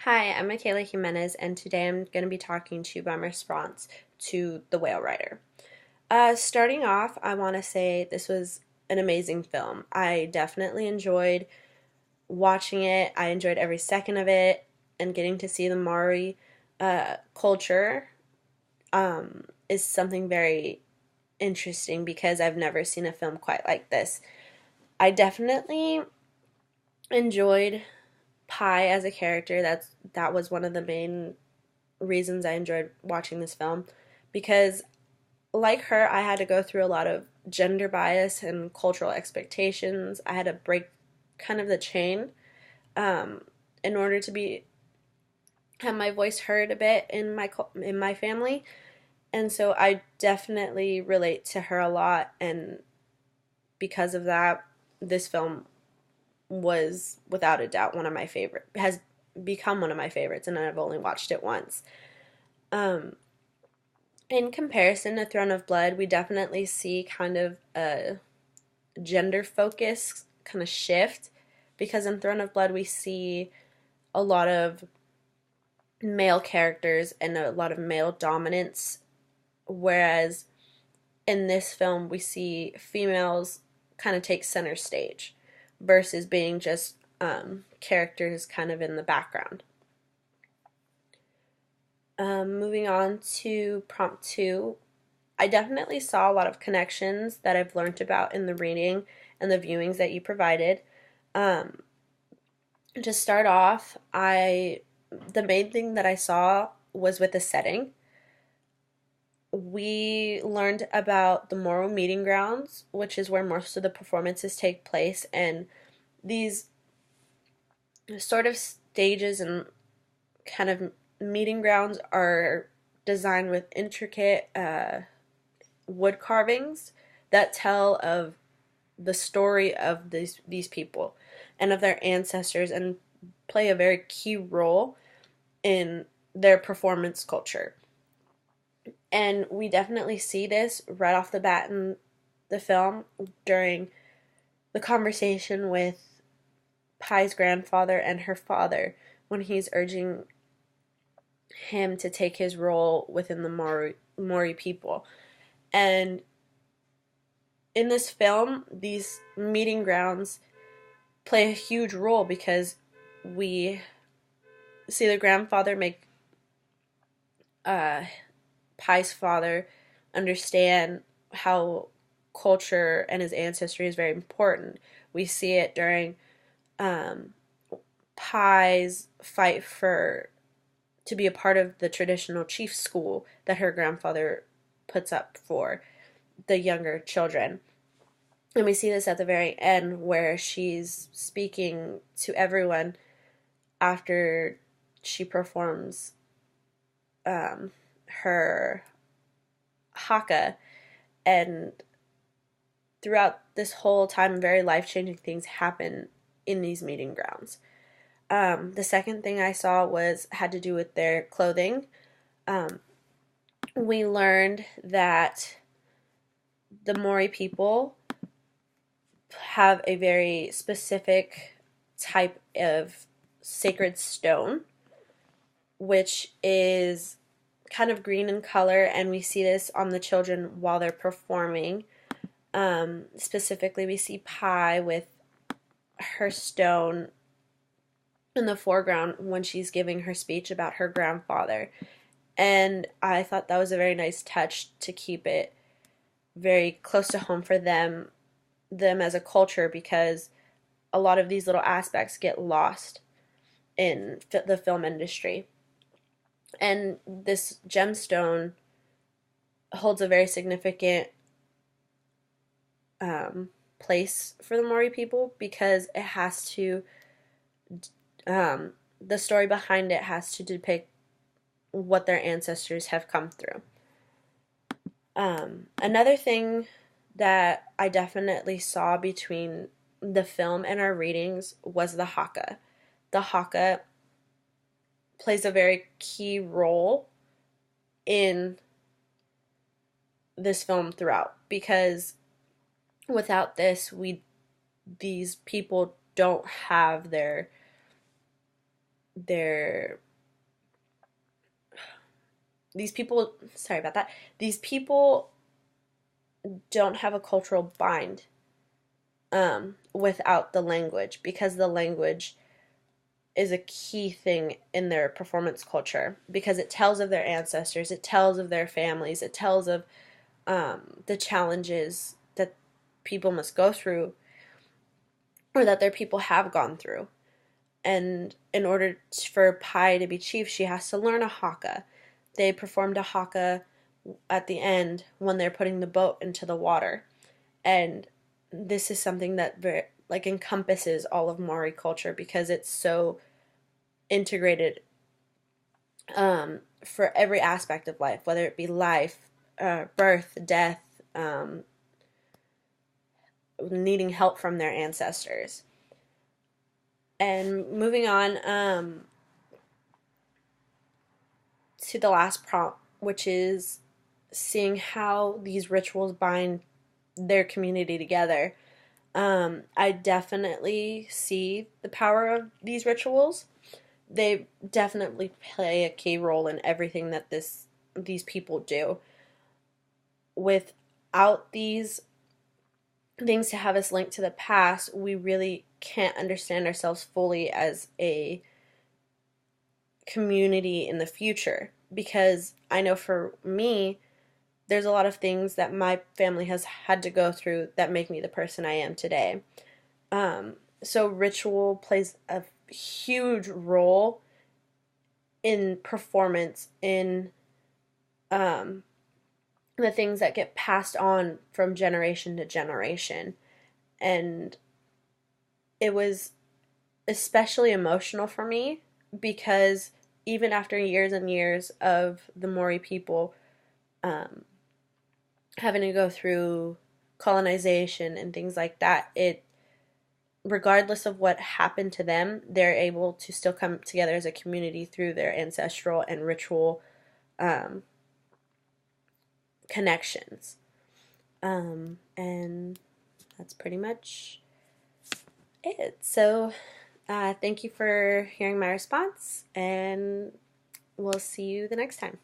Hi, I'm Mikailah Jimenez, and today I'm going to be talking to you about my response to The Whale Rider. Starting off, I want to say this was an amazing film. I definitely enjoyed watching it. I enjoyed every second of it, and getting to see the Maori culture is something very interesting because I've never seen a film quite like this. I definitely enjoyed Pi as a character. That was one of the main reasons I enjoyed watching this film because, like her, I had to go through a lot of gender bias and cultural expectations. I had to break kind of the chain um, in order to be have my voice heard a bit in my family, and so I definitely relate to her a lot. And because of that, this film was without a doubt one of my favorite has become one of my favorites, and I've only watched it once. Um, In comparison to Throne of Blood, we definitely see kind of a gender focus kind of shift because in Throne of Blood we see a lot of male characters and a lot of male dominance, whereas in this film we see females kind of take center stage versus being just characters kind of in the background. Moving on to prompt two, I definitely saw a lot of connections that I've learned about in the reading and the viewings that you provided. Um, to start off, the main thing that I saw was with the setting. We learned about the Moro Meeting Grounds, which is where most of the performances take place, and these sort of stages and kind of meeting grounds are designed with intricate wood carvings that tell of the story of these people and of their ancestors and play a very key role in their performance culture. And we definitely see this right off the bat in the film during the conversation with Pai's grandfather and her father when he's urging him to take his role within the Maori people. And in this film, these meeting grounds play a huge role because we see the grandfather make uh, Pai's father understand how culture and his ancestry is very important. We see it during um, Pai's fight for to be a part of the traditional chief school that her grandfather puts up for the younger children. And we see this at the very end where she's speaking to everyone after she performs her haka. And throughout this whole time, very life changing things happen in these meeting grounds. The second thing I saw had to do with their clothing. Um, we learned that the Maori people have a very specific type of sacred stone, which is kind of green in color, and we see this on the children while they're performing. Specifically, we see Pi with her stone in the foreground when she's giving her speech about her grandfather. And I thought that was a very nice touch to keep it very close to home for them as a culture, because a lot of these little aspects get lost in the film industry. And this gemstone holds a very significant place for the Maori people because it has to, the story behind it has to depict what their ancestors have come through. Another thing that I definitely saw between the film and our readings was the haka. The haka plays a very key role in this film throughout because without this, these people don't have they're these people, sorry about that, these people don't have a cultural bind without the language, because the language is a key thing in their performance culture, because it tells of their ancestors, it tells of their families, it tells of the challenges that people must go through, or that their people have gone through. And in order for Pai to be chief, she has to learn a haka. They performed a haka at the end when they're putting the boat into the water. And this is something that like encompasses all of Maori culture, because it's so integrated for every aspect of life, whether it be life, birth, death, needing help from their ancestors. And moving on to the last prompt, which is seeing how these rituals bind their community together. I definitely see the power of these rituals. They definitely play a key role in everything that these people do. Without these things to have us linked to the past, we really can't understand ourselves fully as a community in the future. Because I know for me, there's a lot of things that my family has had to go through that make me the person I am today. So ritual plays a huge role in performance, in the things that get passed on from generation to generation. And it was especially emotional for me, because even after years and years of the Maori people having to go through colonization and things like that, it, regardless of what happened to them, they're able to still come together as a community through their ancestral and ritual connections. And that's pretty much it. So thank you for hearing my response, and we'll see you the next time.